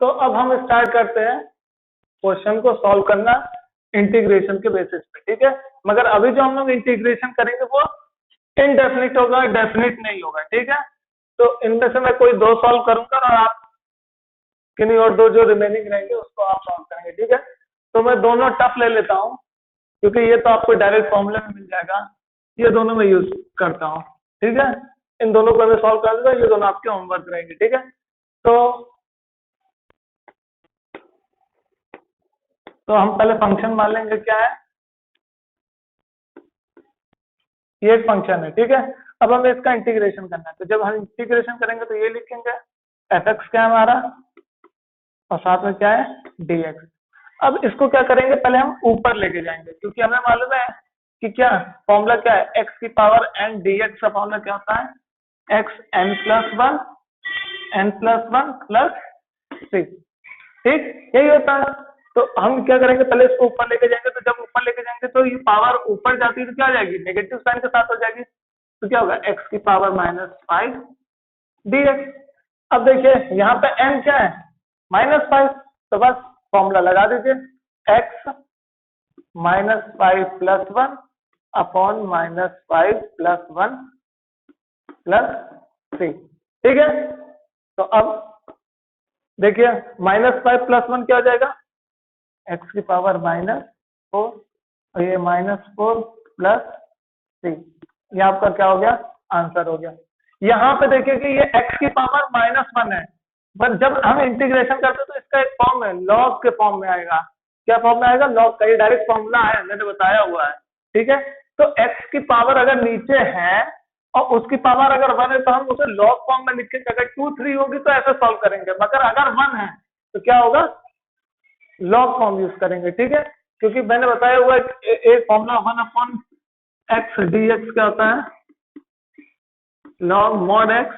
तो अब हम स्टार्ट करते हैं क्वेश्चन को सॉल्व करना इंटीग्रेशन के बेसिस पे, ठीक है। मगर अभी जो हम लोग इंटीग्रेशन करेंगे वो इनडेफिनिट होगा, डेफिनिट नहीं होगा, ठीक है। तो इनमें से मैं कोई दो सॉल्व करूंगा और आप किन्हीं और दो जो रिमेनिंग रहेंगे उसको आप सॉल्व करेंगे, ठीक है। तो मैं दोनों टफ ले लेता हूँ क्योंकि ये तो आपको डायरेक्ट फॉर्मूले में मिल जाएगा, ये दोनों मैं यूज करता हूँ, ठीक है। इन दोनों को मैं सॉल्व कर दूंगा, ये दोनों आपके होमवर्क रहेंगे, ठीक है। तो हम पहले फंक्शन मान लेंगे क्या है, ये एक फंक्शन है, ठीक है। अब हमें इसका इंटीग्रेशन करना है, तो जब हम इंटीग्रेशन करेंगे तो ये लिखेंगे fx क्या है हमारा और साथ में क्या है dx। अब इसको क्या करेंगे, पहले हम ऊपर लेके जाएंगे क्योंकि हमें मालूम है कि क्या फॉर्मूला क्या है, x की पावर n dx का फॉर्मूला क्या होता है, x n + 1 n + 1 + 6, ठीक यही होता है। तो हम क्या करेंगे, पहले इसको ऊपर लेके जाएंगे, तो जब ऊपर लेके जाएंगे तो ये पावर ऊपर जाती है तो क्या हो जाएगी, नेगेटिव साइन के साथ हो जाएगी, तो क्या होगा x की पावर -5 dx। अब देखिए यहाँ पे n क्या है -5, तो बस फॉर्मूला लगा दीजिए x -5 + 1 अपॉन -5 + 1 + 3, ठीक है। तो अब देखिए -5 + 1 क्या हो जाएगा, x की पावर -4 और ये -4 + 3, ये आपका क्या हो गया, आंसर हो गया। यहाँ पे देखिए कि ये x की पावर -1 है, पर जब हम इंटीग्रेशन करते हैं तो इसका एक फॉर्म है, लॉग के फॉर्म में आएगा। क्या फॉर्म में आएगा, लॉग का, ये डायरेक्ट फॉर्मूला है, मैंने बताया हुआ है, ठीक है। तो x की पावर अगर नीचे है और उसकी पावर अगर 1 है तो हम उसे लॉग फॉर्म में लिख के, अगर 2 3 होगी तो ऐसे सॉल्व करेंगे, मगर अगर 1 है तो क्या होगा, लॉग फॉर्म यूज करेंगे, ठीक है। क्योंकि मैंने बताया हुआ है एक फॉर्मूला 1/x dx क्या होता है, log mod x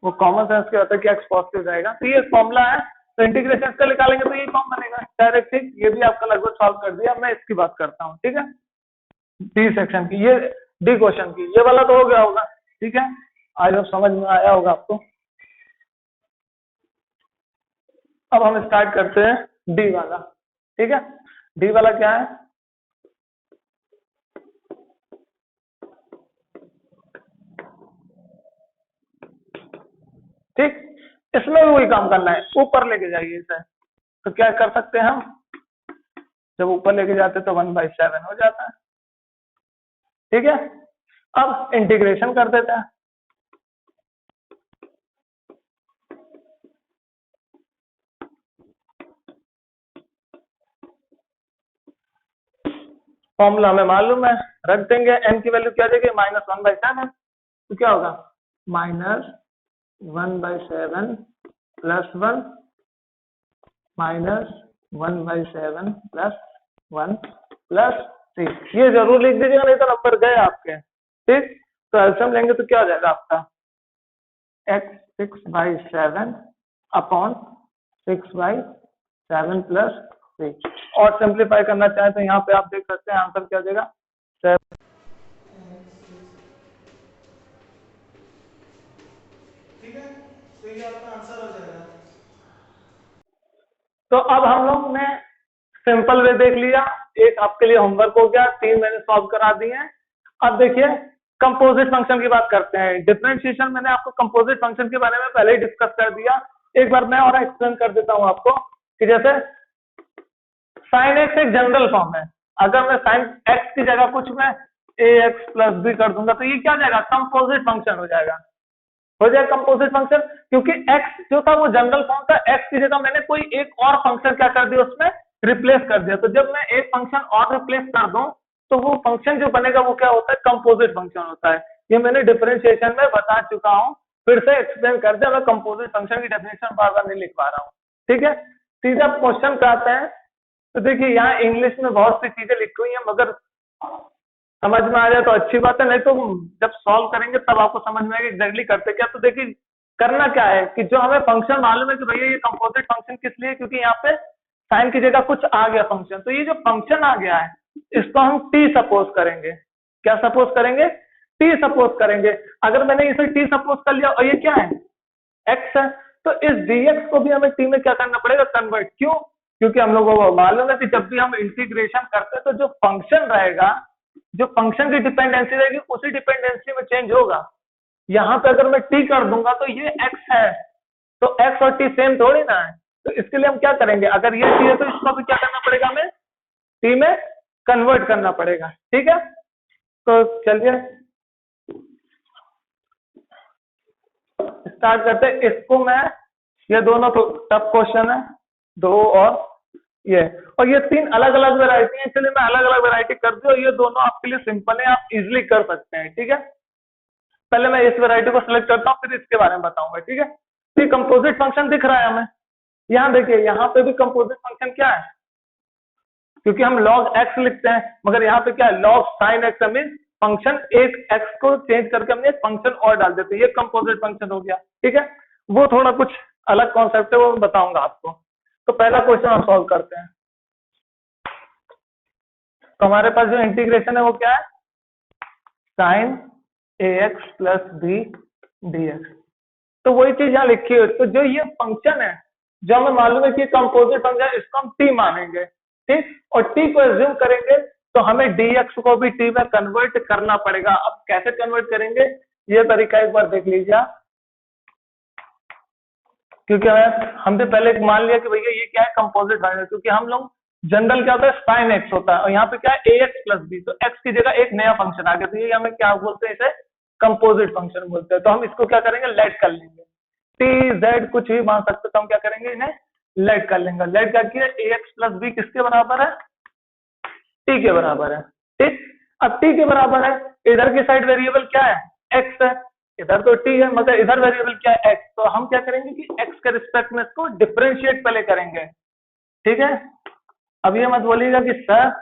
वो कॉमन सेंस क्या होता है कि x पॉजिटिव जाएगा, तो ये फॉर्मूला है। तो इंटीग्रेशन इसका निकालेंगे तो ये फॉर्म बनेगा डायरेक्ट, ठीक। ये भी आपका लगभग सॉल्व कर दिया, मैं इसकी बात करता हूँ, ठीक है, डी सेक्शन की, ये डी क्वेश्चन की, ये वाला तो हो गया होगा, ठीक है। आज अब समझ में आया होगा आपको। अब हम स्टार्ट करते हैं डी वाला, ठीक है। डी वाला क्या है, ठीक, इसमें भी वही काम करना है, ऊपर लेके जाइए इसे। तो क्या कर सकते हैं हम, जब ऊपर लेके जाते तो 1/7 हो जाता है, ठीक है। अब इंटीग्रेशन कर देते हैं, फॉर्मूला हमें मालूम है, रख देंगे, n की वैल्यू क्या देगी -1/7, तो क्या होगा -1/7 + 1 -1/7 + 1 + 3, ये जरूर लिख दीजिएगा नहीं तो नंबर गए आपके, ठीक। तो एलसीएम लेंगे तो क्या हो जाएगा आपका, x 6/7 अपॉन 6/7 + 3, और सिंप्लीफाई करना चाहे तो यहाँ पे आप देख सकते हैं आंसर क्या हो जाएगा 7। ठीक है, तो ये आपका आंसर हो जाएगा। तो अब हम लोग ने सिंपल वे देख लिया, एक आपके लिए होमवर्क हो गया, 3 मैंने सॉल्व करा दिए हैं। अब देखिए कंपोजिट फंक्शन की बात करते हैं। डिफरेंशिएशन मैंने आपको कंपोजिट फंक्शन के बारे में पहले ही डिस्कस कर दिया, एक बार मैं और एक्सप्लेन कर देता हूं आपको कि जैसे साइन एक्स एक जनरल फॉर्म है, अगर मैं साइन एक्स की जगह कुछ मैं ax + b कर दूंगा तो ये क्या हो जाएगा, कंपोजिट फंक्शन हो जाएगा, कंपोजिट फंक्शन, क्योंकि x जो था वो जनरल फॉर्म था, x की जगह मैंने कोई एक और फंक्शन क्या कर दिया, उसमें रिप्लेस कर दिया। तो जब मैं एक फंक्शन और रिप्लेस कर दूं तो वो फंक्शन जो बनेगा वो क्या होता है, कंपोजिट फंक्शन होता है। ये मैंने डिफरेंशिएशन में बता चुका हूं, फिर से एक्सप्लेन कर दिया, मैं कंपोजिट फंक्शन की डेफिनेशन बार बार नहीं लिख पा रहा हूँ, ठीक है। सीधा क्वेश्चन पे आते हैं। तो देखिए यहाँ इंग्लिश में बहुत सी चीजें लिखी हुई है, मगर समझ में आ जाए तो अच्छी बात है, नहीं तो जब सॉल्व करेंगे तब आपको समझ में आएगा एग्जैक्टली करते क्या। तो देखिए करना क्या है कि जो हमें फंक्शन मालूम है कि भैया ये कंपोजिट फंक्शन किस लिए, क्योंकि यहाँ पे साइन की जगह कुछ आ गया फंक्शन, तो ये जो फंक्शन आ गया है इसको हम टी सपोज करेंगे। क्या सपोज करेंगे, टी सपोज करेंगे। अगर मैंने इसे टी सपोज कर लिया और ये क्या है, एक्स है, तो इस dx को भी हमें t में क्या करना पड़ेगा, कन्वर्ट। क्यों? क्योंकि हम लोगों को मालूम है कि जब भी हम इंटीग्रेशन करते हैं तो जो फंक्शन रहेगा, जो फंक्शन की डिपेंडेंसी रहेगी उसी डिपेंडेंसी में चेंज होगा। यहाँ पे अगर मैं t कर दूंगा तो ये x है, तो x और t सेम थोड़ी ना है। तो इसके लिए हम क्या करेंगे, अगर ये t है तो इसको भी क्या करना पड़ेगा, हमें t में कन्वर्ट करना पड़ेगा। ठीक है, तो चलिए स्टार्ट करते हैं। इसको मैं, ये दोनों तो टफ क्वेश्चन है, दो और ये तीन अलग अलग वैरायटी है, इसलिए मैं अलग अलग वैरायटी कर दी, और ये दोनों आपके लिए सिंपल है, आप इजिली कर सकते हैं। ठीक है, पहले मैं इस वैरायटी को सिलेक्ट करता हूँ, फिर इसके बारे में बताऊंगा। ठीक है, तो ये कंपोजिट फंक्शन दिख रहा है हमें, यहाँ देखिए, यहाँ पे भी कंपोजिट फंक्शन क्या है, क्योंकि हम log x लिखते हैं, मगर यहाँ पे क्या है, log sin x, mean function एक x को चेंज करके हमने एक फंक्शन और डाल देते हैं, ये कंपोजिट फंक्शन हो गया। ठीक है, वो थोड़ा कुछ अलग कॉन्सेप्ट है, वो मैं बताऊंगा आपको। तो पहला क्वेश्चन हम सॉल्व करते हैं। तो हमारे पास जो इंटीग्रेशन है वो क्या है, sin ax plus b dx। तो वही चीज यहाँ लिखी है। तो जो ये फंक्शन है, जो हमें मालूम है कि कंपोजिट फंक्शन है, इसको हम t मानेंगे। ठीक, और t को एज्यूम करेंगे तो हमें dx को भी t में कन्वर्ट करना पड़ेगा। अब कैसे कन्वर्ट करेंगे, ये तरीका एक बार देख लीजिए आप। क्योंकि हमने पहले मान लिया कि भैया ये क्या है, कंपोजिट फंक्शन, क्योंकि हम लोग जनरल क्या होता है, sin x होता है, और यहाँ पे क्या है, ax प्लस b, तो x की जगह एक नया फंक्शन आ गया, तो ये हमें क्या बोलते हैं, इसे कंपोजिट फंक्शन बोलते हैं। तो हम इसको क्या करेंगे, लेट कर लेंगे, t z कुछ भी मान सकते, तो हम क्या करेंगे, इन्हें लेट कर लेंगे। लेट करके ax प्लस b किसके बराबर है, t के बराबर है। ठीक, अब t के बराबर है, इधर की साइड वेरिएबल क्या है, x है, इधर तो t है, मगर इधर वेरिएबल क्या है, x। तो हम क्या करेंगे कि x के रिस्पेक्ट में इसको डिफरेंशिएट पहले करेंगे। ठीक है, अब ये मत बोलिएगा कि सर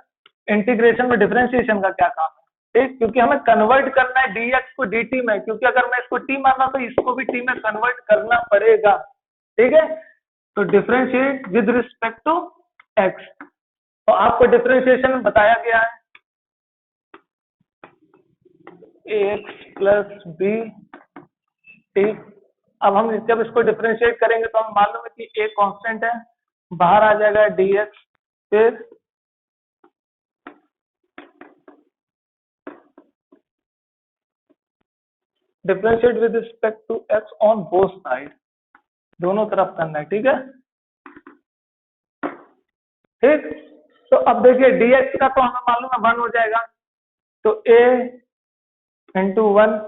इंटीग्रेशन में डिफरेंशिएशन का क्या काम है। ठीक, क्योंकि हमें कन्वर्ट करना है dx को dt में, क्योंकि अगर मैं इसको t माना तो इसको भी t में कन्वर्ट करना पड़ेगा। ठीक है, तो differentiate with respect to x, तो आपको डिफरेंशिएशन में बताया गया है ax प्लस b। ठीक, अब हम जब इसको डिफरेंशिएट करेंगे तो हमें मालूम है कि a कांस्टेंट है, बाहर आ जाएगा dx, फिर differentiate with respect to x on both side, दोनों तरफ करना है। ठीक है, ठीक, तो अब देखिए dx का तो हमें मालूम है 1 हो जाएगा, तो a इंटू 1,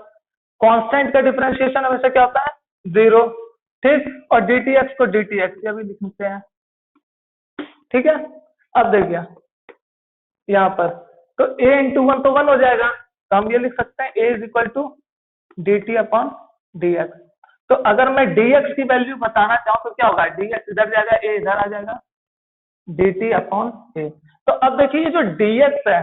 कॉन्स्टेंट का डिफरेंशिएशन हमेशा क्या होता है, 0। ठीक, और dtx को dtx ये भी लिखते हैं। ठीक है, अब देखिए यहाँ पर, तो a इंटू 1 तो 1 हो जाएगा, तो हम ये लिख सकते हैं a is equal to dt upon dx। तो अगर मैं dx की वैल्यू बताना चाहूँ तो क्या होगा, dx इधर जाएगा, a इधर आ जाएगा, dt अपॉन a। तो अब देखिए ये जो dx है,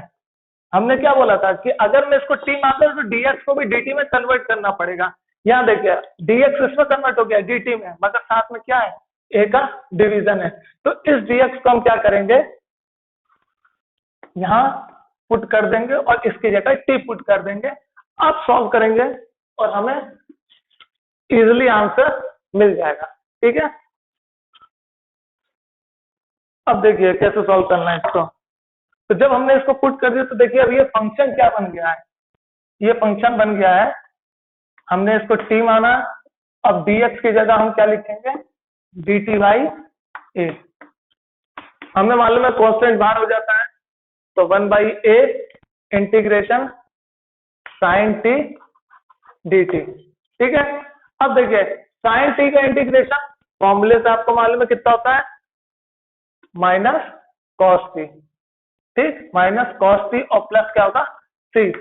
हमने क्या बोला था कि अगर मैं इसको t मानता हूं तो dx को भी dt में कन्वर्ट करना पड़ेगा। यहाँ देखिए dx इसमें कन्वर्ट हो गया dt में, मगर साथ में क्या है, a का डिवीजन है। तो इस dx को हम क्या करेंगे, यहाँ पुट कर देंगे और इसकी जगह t पुट कर देंगे। अब सॉल्व करेंगे और हमें इजिली आंसर मिल जाएगा। ठीक है, अब देखिए कैसे सॉल्व करना है इसको। तो जब हमने इसको पुट कर दिया तो देखिए अब ये फंक्शन क्या बन गया है, ये फंक्शन बन गया है, हमने इसको t माना, अब dx की जगह हम क्या लिखेंगे, dt बाई a। हमें मालूम है कांस्टेंट बाहर हो जाता है, तो 1 by a integration sine t dt। ठीक है, अब देखिए साइन t का इंटीग्रेशन फॉर्मूले से आपको मालूम है कितना होता है, माइनस कॉस t। ठीक, माइनस कॉस t और प्लस क्या होगा, c।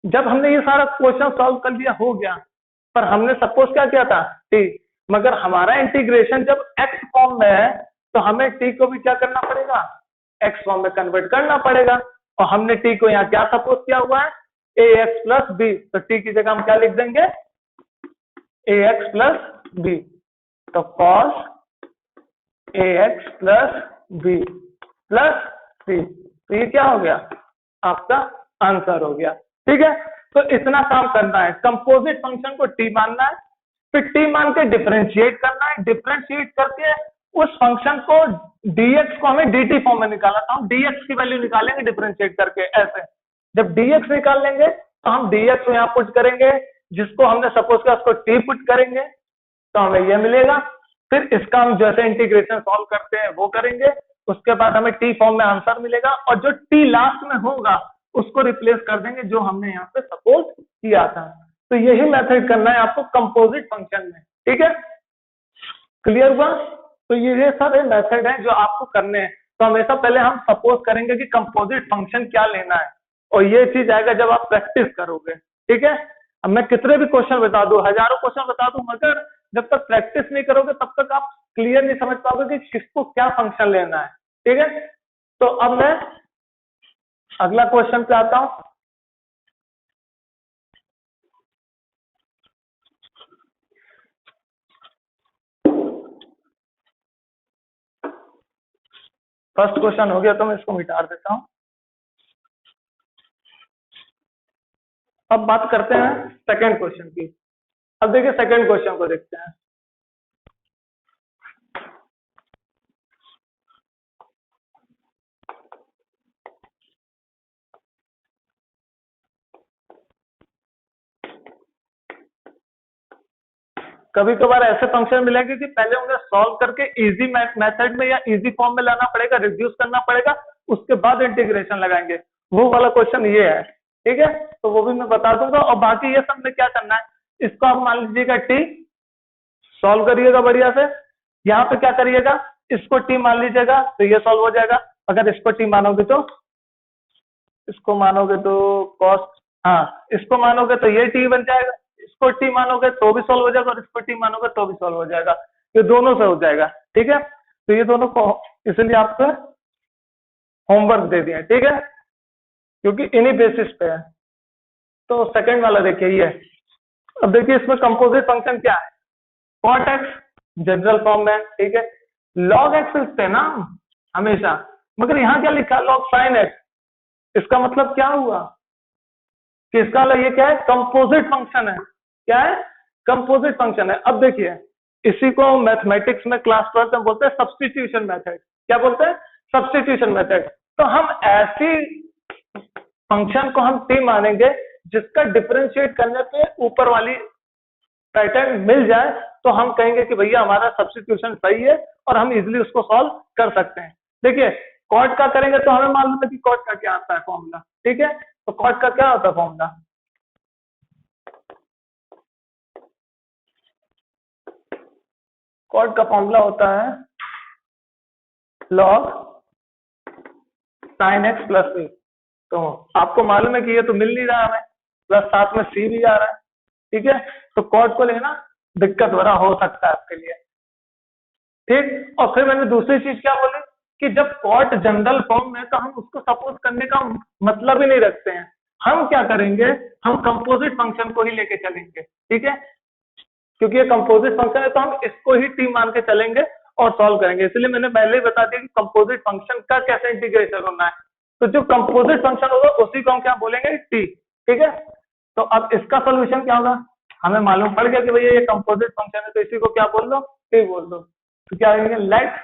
जब हमने ये सारा क्वेश्चन सॉल्व कर लिया हो गया, पर हमने सपोज क्या किया था, t, मगर हमारा इंटीग्रेशन जब x फॉर्म में है तो हमें t को भी क्या करना पड़ेगा, x फॉर्म में कन्वर्ट करना पड़ेगा। और हमने t को यहाँ क्या सपोज किया हुआ है, ax प्लस b, तो t की जगह हम क्या लिख देंगे, ax प्लस b, तो cos ax plus b plus c, तो ये क्या हो गया, आपका आंसर हो गया। ठीक है, तो इतना काम करना है, कंपोजिट फंक्शन को t मानना है, फिर टी मान के डिफरेंशिएट करना है, डिफरेंशिएट करके उस फंक्शन को dx को हमें dt फॉर्म में निकाला, तो हम dx की वैल्यू निकालेंगे डिफरेंशिएट करके ऐसे। जब dx निकाल लेंगे तो हम dx यहाँ पुट करेंगे, जिसको हमने सपोज किया उसको t पुट करेंगे, तो हमें ये मिलेगा। फिर इसका हम जैसे इंटीग्रेशन सॉल्व करते हैं वो करेंगे, उसके बाद हमें टी फॉर्म में आंसर मिलेगा, और जो टी लास्ट में होगा उसको रिप्लेस कर देंगे जो हमने यहाँ पे सपोज किया था। तो यही मेथड करना है आपको कंपोजिट फंक्शन में, ठीक है, क्लियर हुआ। तो ये सारे मेथड हैं जो आपको करने हैं। तो हमेशा पहले हम सपोज करेंगे कि कंपोजिट फंक्शन क्या लेना है, और ये चीज आएगा जब आप प्रैक्टिस करोगे, ठीक है। अब मैं कितने भी क्वेश्चन बता दूं, हजारों क्वेश्चन बता दूं, मगर जब तक प्रैक्टिस नहीं करोगे तब तक आप क्लियर नहीं समझ पाओगे कि किसको क्या फंक्शन लेना है, ठीक है। तो अब मैं अगला क्वेश्चन पे आता हूं। फर्स्ट क्वेश्चन हो गया तो मैं इसको मिटा देता हूं। अब बात करते हैं सेकंड क्वेश्चन की। अब देखिए सेकंड क्वेश्चन को देखते हैं। कभी कभार ऐसे फंक्शन मिलेंगे कि पहले उन्हें सॉल्व करके इजी मेथड में या इजी फॉर्म में लाना पड़ेगा, रिड्यूस करना पड़ेगा, उसके बाद इंटीग्रेशन लगाएंगे। वो वाला क्वेश्चन ये है, ठीक है। तो वो भी मैं बता दूंगा, और बाकी ये सब में क्या करना है, इसको आप मान लीजिएगा टी, सॉल्व करिएगा बढ़िया से। यहाँ पे क्या करिएगा, इसको टी मान लीजिएगा तो ये सॉल्व हो जाएगा। अगर इसको टी मानोगे तो, इसको मानोगे तो कॉस, हाँ इसको मानोगे तो ये टी बन जाएगा, इसको टी मानोगे तो भी सॉल्व हो जाएगा, और इसको टी मानोगे तो भी सॉल्व हो जाएगा। ये दोनों से हो जाएगा, ठीक है। तो ये दोनों को इसलिए आपको होमवर्क दे दिया, ठीक है, क्योंकि इन्हीं बेसिस पे है। तो सेकंड वाला देखिए ये। अब देखिए इसमें कंपोजिट फंक्शन क्या है, कॉट एक्स जनरल फॉर्म में, ठीक है। लॉग एक्स लिखते हैं ना हमेशा, मगर यहाँ क्या लिखा, लॉग साइन एक्स। इसका मतलब क्या हुआ कि इसका ये क्या है, कंपोजिट फंक्शन है। क्या है, कंपोजिट फंक्शन है। अब देखिए इसी को मैथमेटिक्स में क्लास 12 में बोलते हैं सब्स्टिट्यूशन मेथड। क्या बोलते हैं, सब्स्टिट्यूशन मेथड। तो हम ऐसी फंक्शन को हम टी मानेंगे जिसका डिफरेंशिएट करने पे ऊपर वाली पैटर्न मिल जाए, तो हम कहेंगे कि भैया हमारा सब्स्टिट्यूशन सही है और हम इजिली उसको सॉल्व कर सकते हैं। देखिए कॉट का करेंगे तो हमें मालूम है कि कॉट का क्या आता है फॉर्मूला, ठीक है। तो कॉट का क्या होता है फॉर्मूला, कॉट का फॉर्मूला होता है लॉग साइन एक्स प्लस सी। तो आपको मालूम है कि ये तो मिल नहीं रहा हमें, प्लस साथ में सी भी आ रहा है, ठीक है। तो कॉट को लेना दिक्कत भरा हो सकता है आपके लिए, ठीक। और फिर मैंने दूसरी चीज क्या बोली कि जब कॉट जनरल फॉर्म में, तो हम उसको सपोज करने का मतलब ही नहीं रखते हैं। हम क्या करेंगे, हम कंपोजिट फंक्शन को ही लेके चलेंगे, ठीक है, क्योंकि ये कंपोजिट फंक्शन है तो हम इसको ही टी मान के चलेंगे और सॉल्व करेंगे। इसलिए मैंने पहले ही बता दिया कि कंपोजिट फंक्शन का कैसे इंटीग्रेशन होना है। तो जो कंपोजिट फंक्शन होगा उसी को हम क्या बोलेंगे, टी, ठीक है। तो अब इसका सोल्यूशन क्या होगा, हमें मालूम पड़ गया कि भैया ये कंपोजिट फंक्शन है, तो इसी को क्या बोल दो, टी बोल दो। तो क्या करेंगे, let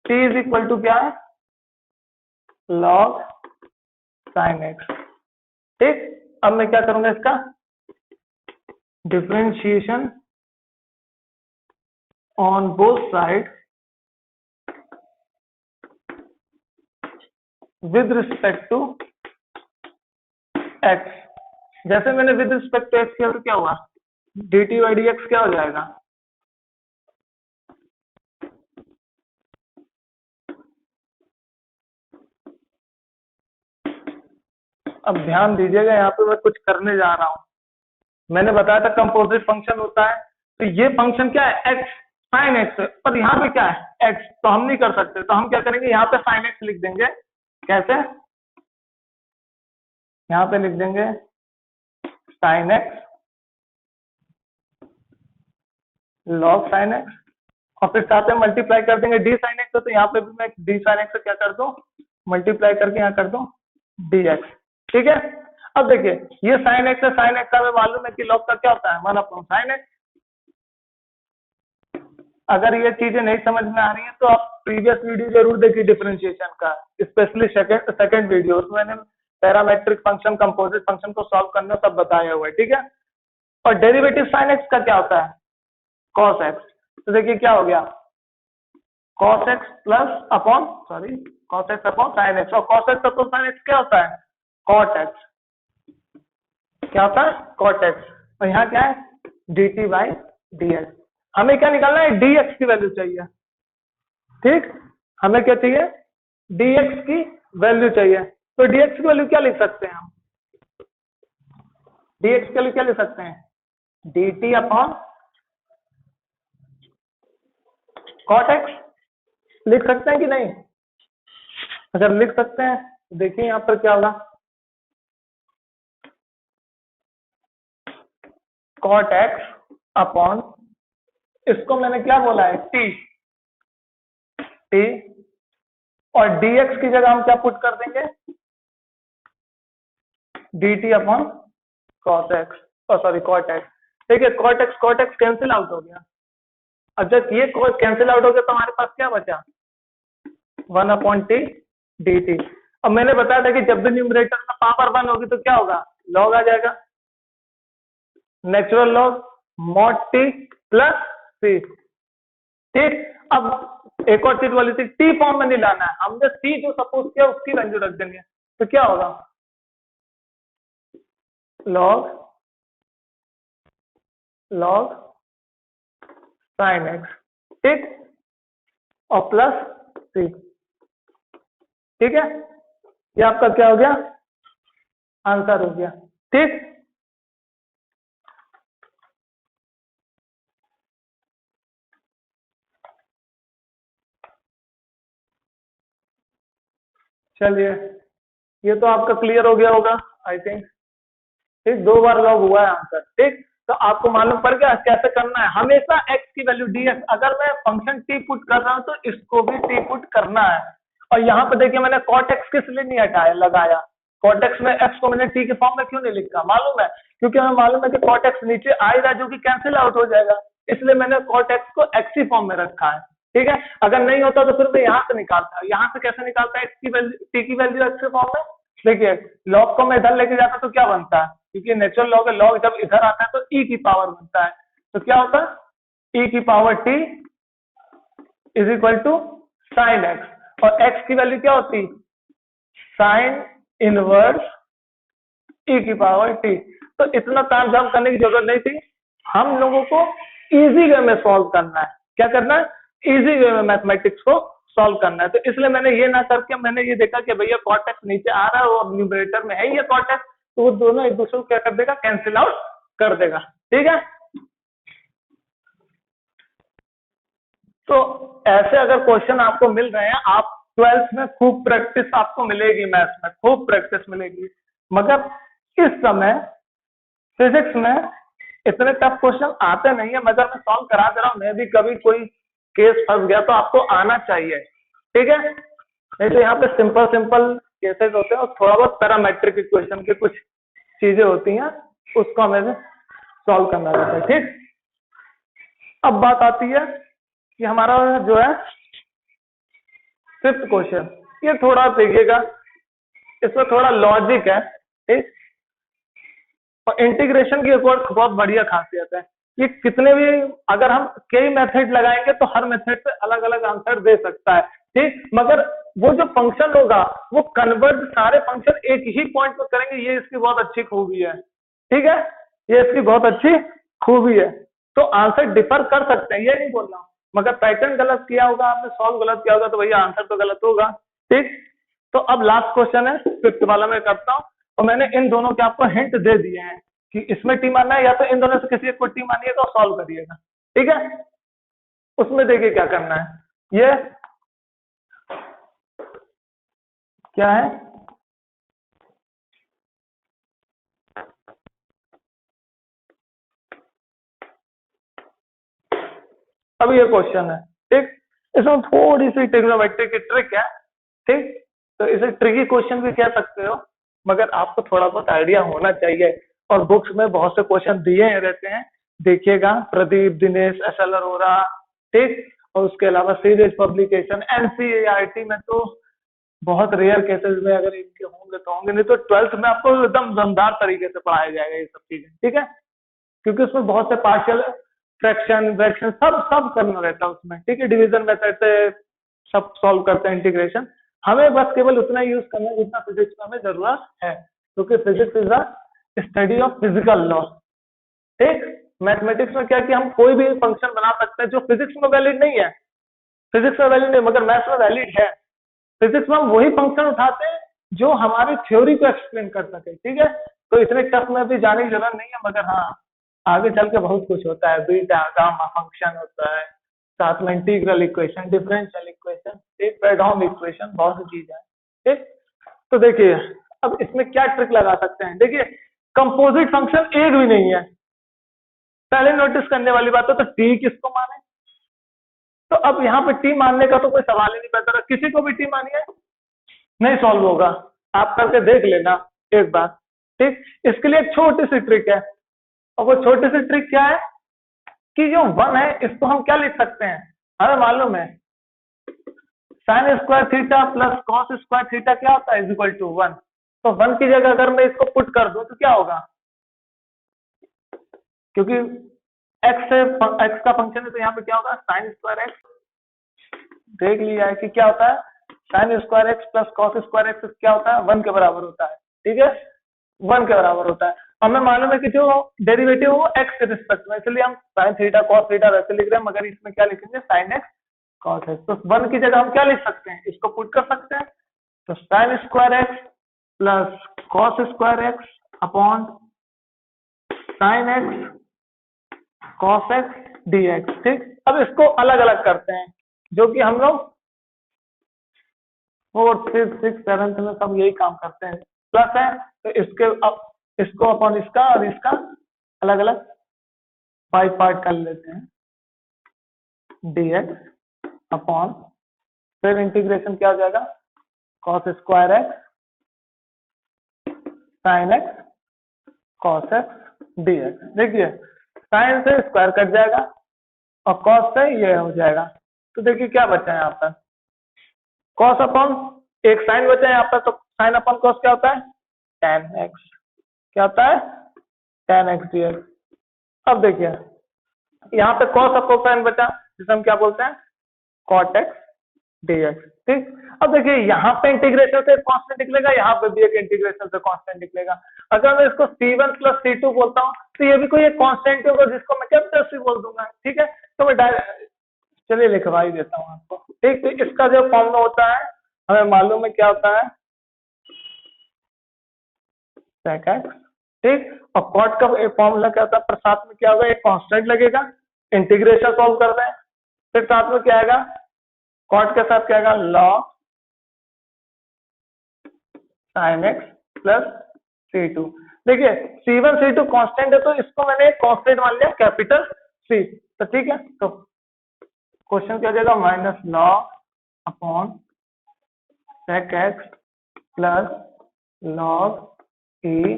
T is equal to क्या है, लॉग साइन एक्स, ठीक। अब मैं क्या करूंगा, इसका differentiation on both side with respect to x. जैसे मैंने विद रिस्पेक्ट टू एक्स किया तो क्या हुआ, D T by D x क्या हो जाएगा, अब ध्यान दीजिएगा, यहाँ पे मैं कुछ करने जा रहा हूं। मैंने बताया था कंपोजिट फंक्शन होता है, तो ये फंक्शन क्या है, एक्स साइन एक्स, पर यहाँ पे क्या है एक्स, तो हम नहीं कर सकते। तो हम क्या करेंगे, यहाँ पे साइन एक्स लिख देंगे। कैसे, यहाँ पे लिख देंगे sine x log sign x, और फिर साथ में मल्टीप्लाई कर देंगे डी साइन एक्स। तो यहाँ पे भी मैं डी साइन एक्स से क्या कर दूं, मल्टीप्लाई करके यहाँ कर दूं डी एक्स, ठीक है। अब देखिए ये साइन एक्स है, साइन एक्स का हमें मालूम है कि लॉग का क्या होता है, 1/sin x। अगर ये चीजें नहीं समझ में आ रही है तो आप प्रीवियस वीडियो जरूर देखिए डिफरेंशिएशन का, स्पेशली सेकंड वीडियो, उसमें मैंने पैरामेट्रिक फंक्शन, कंपोजिट फंक्शन को सॉल्व करना सब बताया हुआ है, ठीक है। और डेरिवेटिव साइन एक्स का क्या होता है, कॉस एक्स। तो देखिए क्या हो गया, cos x plus upon sorry cos x upon sine x, और cos x upon sine x क्या होता है, कॉट एक्स। क्या होता है, कॉट एक्स। और यहाँ क्या है, D T by D x. हमें क्या निकालना है, डी एक्स की वैल्यू चाहिए, ठीक। हमें क्या चाहिए, डी एक्स की वैल्यू चाहिए। तो डी एक्स की वैल्यू क्या लिख सकते हैं हम, डी एक्स की वैल्यू क्या लिख सकते हैं, d t upon cot x लिख सकते हैं कि नहीं। अगर लिख सकते हैं तो देखिए यहां पर क्या होगा, कॉट एक्स अपॉन, इसको मैंने क्या बोला है, टी, टी, और dx की जगह हम क्या पुट कर देंगे, dt upon cos x, sorry cot x। ठीक है, cot x कैंसिल आउट हो गया। अब जब ये कैंसिल आउट हो गया तो हमारे पास क्या बचा, 1 अपॉन टी डी टी। अब मैंने बताया था कि जब भी न्यूमरेटर में पावर 1 होगी तो क्या होगा, लॉग आ जाएगा, natural log mod t plus c. ठीक, अब एक और चीज वाली थी, टी फॉर्म में नहीं लाना है, हमने सी जो सपोज किया उसकी वैल्यू रख देंगे। तो क्या होगा, लॉग साइन एक्स, ठीक, और प्लस सी। ठीक है, ये आपका क्या हो गया, आंसर हो गया। ठीक, चलिए ये तो आपका क्लियर हो गया होगा आई थिंक। ठीक, 2 बार लॉग हुआ है आंसर। ठीक, तो आपको मालूम पड़ गया कैसे करना है। हमेशा x की वैल्यू dx, अगर मैं फंक्शन t पुट कर रहा हूं तो इसको भी t पुट करना है। और यहाँ पे देखिए मैंने cot x किस लिए नहीं हटाया, लगाया cot x में, x को मैंने t के फॉर्म में क्यों नहीं लिखा, मालूम है, क्योंकि हमें मालूम है कि cot x नीचे आएगा जो कि कैंसिल आउट हो जाएगा, इसलिए मैंने cot x को x ही फॉर्म में रखा है। ठीक है, अगर नहीं होता तो फिर मैं यहाँ से निकालता, यहाँ से कैसे निकालता है, x की वैल्यू, t की वैल्यू x के फॉर्म में। देखिए लॉग को मैं इधर लेके जाता तो क्या बनता है, क्योंकि नेचुरल लॉग है, लॉग जब इधर आता है तो e की पावर बनता है, तो क्या होता है, e की power t is equal to sine x, और x की वैल्यू क्या होती, साइन इनवर्स e की पावर t। तो इतना काम झाम करने की जरूरत नहीं थी, हम लोगों को इजी वे में सॉल्व करना है। क्या करना है, इजी वे में मैथमेटिक्स को सॉल्व करना है। तो इसलिए मैंने ये ना करके मैंने ये देखा कि भैया कॉट एक्स नीचे आ रहा है और न्यूमरेटर में है ये कॉट एक्स, तो वो दोनों एक दूसरे को क्या कर देगा, कैंसिल आउट कर देगा। ठीक है, तो ऐसे अगर क्वेश्चन आपको मिल रहे हैं, आप 12th में खूब प्रैक्टिस आपको मिलेगी, मैथ्स में खूब प्रैक्टिस मिलेगी, मगर इस समय फिजिक्स में इतने टफ क्वेश्चन आते नहीं है, मगर मैं सॉल्व करा दे रहा हूँ। मैं भी कभी कोई केस फंस गया तो आपको आना चाहिए, ठीक है। नहीं तो यहाँ पे सिंपल सिंपल केसेस होते हैं और थोड़ा बहुत पैरामेट्रिक इक्वेशन के कुछ चीजें होती हैं, उसको हमें सॉल्व करना रहता है। ठीक, अब बात आती है कि हमारा जो है 5th क्वेश्चन, ये थोड़ा देखिएगा, इसमें थोड़ा लॉजिक है। ठीक, और इंटीग्रेशन की एक और बहुत बढ़िया खासियत है, ये कितने भी अगर हम कई मेथड लगाएंगे तो हर मेथड पे अलग अलग आंसर दे सकता है। ठीक, मगर वो जो फंक्शन होगा वो कन्वर्ज सारे फंक्शन एक ही पॉइंट पर करेंगे, ये इसकी बहुत अच्छी खूबी है। ठीक है, ये इसकी बहुत अच्छी खूबी है। तो आंसर डिफर कर सकते हैं, ये नहीं बोल रहा हूं, मगर पैटर्न गलत किया होगा आपने, सॉल्व गलत किया होगा तो भैया आंसर तो गलत होगा। ठीक, तो अब लास्ट क्वेश्चन है 5th वाला मैं करता हूँ, और मैंने इन दोनों के आपको हिंट दे दिए हैं कि इसमें टी मारना है या तो इन दोनों से किसी एक को टी मानिएगा और सॉल्व करिएगा। ठीक है, उसमें देखिए क्या करना है, ये क्या है, अब ये क्वेश्चन है। ठीक, इसमें थोड़ी सी ट्रिग्नोमेट्री की ट्रिक है। ठीक, तो इसे ट्रिकी क्वेश्चन भी कह सकते हो, मगर आपको थोड़ा बहुत आइडिया होना चाहिए, और बुक्स में बहुत से क्वेश्चन दिए रहते हैं, देखिएगा, प्रदीप, दिनेश, एसएल अरोरा, ठीक। और उसके अलावा सीरीज पब्लिकेशन, एनसीईआरटी में तो बहुत रेयर केसेस में अगर इनके होंगे तो होंगे, नहीं तो 12th में आपको एकदम दमदार तरीके से पढ़ाया जाएगा ये सब चीजें, ठीक है। क्योंकि उसमें बहुत से पार्शियल फ्रैक्शन वैक्शन सब सब करना रहता है उसमें, ठीक है। डिवीजन मेथड से सब सॉल्व करते हैं, इंटीग्रेशन। हमें बस केवल उतना यूज करना है जितना फिजिक्स में हमें जरूरत है, क्योंकि physics is a study of physical law, ठीक। मैथमेटिक्स में क्या कि हम कोई भी फंक्शन बना सकते हैं जो फिजिक्स में वैलिड नहीं है, फिजिक्स में वैलिड नहीं मगर मैथ्स में वैलिड है। फिजिक्स में हम वही फंक्शन उठाते हैं जो हमारी थ्योरी को एक्सप्लेन कर सके, ठीक है। तो इतने टफ में भी जाने की जरूरत नहीं है, मगर हाँ आगे चल के बहुत कुछ होता है, बीटा गामा फंक्शन होता है, साथ में इंटीग्रल इक्वेशन, डिफरेंशियल इक्वेशन, एक फ्रेडहोम इक्वेशन, बहुत सी चीजें हैं, ठीक। तो देखिए अब इसमें क्या ट्रिक लगा सकते हैं। देखिए कंपोजिट फंक्शन एक भी नहीं है, पहले नोटिस करने वाली बात है। तो टी किसको माने, तो अब यहाँ पे टी मानने का तो कोई सवाल ही नहीं पैदा होता, किसी को भी टी मानिए नहीं सॉल्व होगा, आप करके देख लेना एक बार, ठीक। इसके लिए एक छोटी सी ट्रिक है, और वो छोटी सी ट्रिक क्या है कि जो वन है इसको हम क्या लिख सकते हैं, हमें मालूम है sine square theta plus cos square theta क्या होता है, इज इक्वल टू 1। तो 1 की जगह अगर मैं इसको पुट कर दूं तो क्या होगा, क्योंकि एक्स का फंक्शन है तो यहाँ पे क्या होगा, साइन स्क्वायर एक्स। देख लिया है कि क्या होता है, sign square x plus cos square x क्या होता है, 1 के बराबर होता है, ठीक है, 1 के बराबर होता है। हमें मालूम है कि जो डेरिवेटिव वो एक्स के रिस्पेक्ट में, इसलिए हम साइन थीटा कॉस थीटा वैसे लिख रहे हैं, मगर इसमें क्या लिखेंगे, साइन एक्स कॉस एक्स। तो 1 की जगह हम क्या लिख सकते हैं, इसको पुट कर सकते हैं। तो sine square x plus cos square x upon sine x cos x dx, ठीक। अब इसको अलग अलग करते हैं, जो कि हम लोग 4th 5th 6th 7th में सब यही काम करते हैं। प्लस है तो इसको अपॉन इसका और इसका अलग अलग बाई पार्ट कर लेते हैं, डीएक्स अपॉन, फिर इंटीग्रेशन क्या हो जाएगा, cos square x sine x cos x dx. देखिए साइन से स्क्वायर कट जाएगा और कॉस से ये हो जाएगा, तो देखिए क्या बचा है यहाँ पर, कॉस अपॉन एक साइन बचा है यहाँ पर, तो साइन अपॉन कॉस क्या होता है, tan x, क्या होता है, tan x dx। अब देखिए यहाँ पे कॉस अपॉन साइन बचा जिसे हम क्या बोलते हैं, cot x dx, ठीक। अब देखिए यहाँ पे इंटीग्रेशन से कांस्टेंट निकलेगा, यहाँ पे भी एक इंटीग्रेशन से कांस्टेंट निकलेगा। अगर मैं इसको c1 प्लस c2 बोलता हूँ तो ये भी कोई एक कांस्टेंट होगा जिसको मैं कैपिटल C बोल दूंगा, ठीक है। तो मैं चलिए लिखवा ही देता हूँ आपको, ठीक। तो इसका जो फॉर्मूला होता है हमें मालूम है क्या होता है, sec x, ठीक। और कॉट का फॉर्मूला क्या होता है, पर साथ में क्या होगा, एक कांस्टेंट लगेगा, इंटीग्रेशन सॉल्व कर रहे हैं, फिर साथ में क्या आएगा, कॉट के साथ क्या आएगा, log sin x plus c2। देखिए c1 c2 कांस्टेंट है तो इसको मैंने एक कांस्टेंट मान लिया कैपिटल C, तो ठीक है। तो क्वेश्चन क्या हो जाएगा, minus log upon sec x plus log e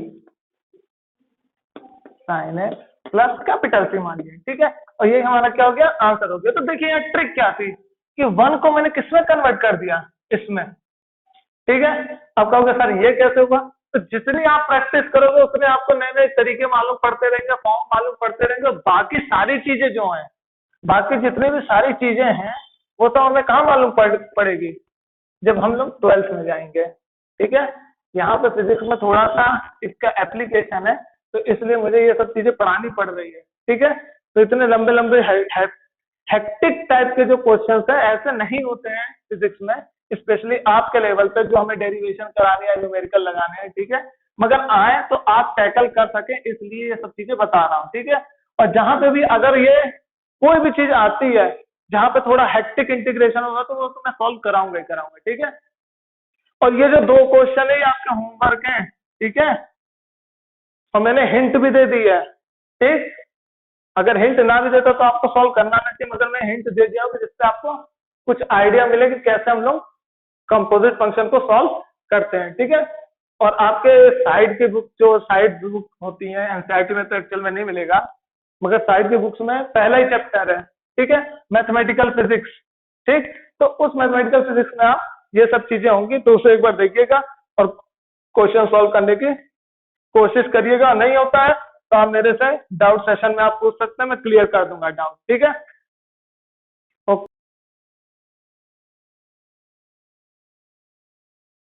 sine x plus capital C मान लिया, ठीक है। और ये हमारा क्या हो गया, आंसर हो गया। तो देखिए यहाँ ट्रिक क्या थी कि 1 को मैंने किसमें कन्वर्ट कर दिया, इसमें, ठीक है। अब कहोगे सर ये कैसे हुआ, तो जितनी आप प्रैक्टिस करोगे उतने आपको नए नए तरीके मालूम पड़ते रहेंगे, फॉर्म मालूम पड़ते रहेंगे, बाकी सारी चीजें जो हैं, बाकी जितनी भी सारी चीजें हैं वो तो हमें कहाँ मालूम पड़ेगी, जब हम लोग 12th में जाएंगे, ठीक है। यहाँ पे फिजिक्स में थोड़ा सा इसका एप्लीकेशन है, तो इसलिए मुझे ये सब चीजें पढ़ानी पड़ रही है, ठीक है। तो इतने लंबे लंबे हेक्टिक टाइप के जो क्वेश्चंस है ऐसे नहीं होते हैं फिजिक्स में, स्पेशली आपके लेवल पे जो हमें डेरिवेशन कराने या न्यूमेरिकल लगाने हैं, ठीक है। मगर आए तो आप टैकल कर सके, इसलिए ये सब चीजें बता रहा हूँ, ठीक है। और जहां पे भी अगर ये कोई भी चीज आती है जहां पे थोड़ा हेक्टिक इंटीग्रेशन होगा तो वो तो मैं सॉल्व कराऊंगा ही कराऊंगा, ठीक है। और ये जो 2 क्वेश्चन है ये आपके होमवर्क हैं, ठीक है, और मैंने हिंट भी दे दी है, ठीक। अगर हिंट ना भी देता तो आपको सॉल्व करना नहीं चाहिए, मगर मैं हिंट दे दिया जिससे आपको कुछ आइडिया मिले कि कैसे हम लोग कंपोजिट फंक्शन को सॉल्व करते हैं, ठीक है। और आपके साइड की बुक, जो साइड बुक होती है एनसीईआरटी में तो एक्चुअल में नहीं मिलेगा, मगर साइड की बुक्स में पहला ही चैप्टर है, ठीक है, मैथमेटिकल फिजिक्स, ठीक। तो उस मैथमेटिकल फिजिक्स में आप ये सब चीजें होंगी, तो उसे एक बार देखिएगा और क्वेश्चन सॉल्व करने की कोशिश करिएगा। नहीं होता है तो आप मेरे से डाउट सेशन में आप पूछ सकते हैं, मैं क्लियर कर दूंगा डाउट, ठीक है। ओके।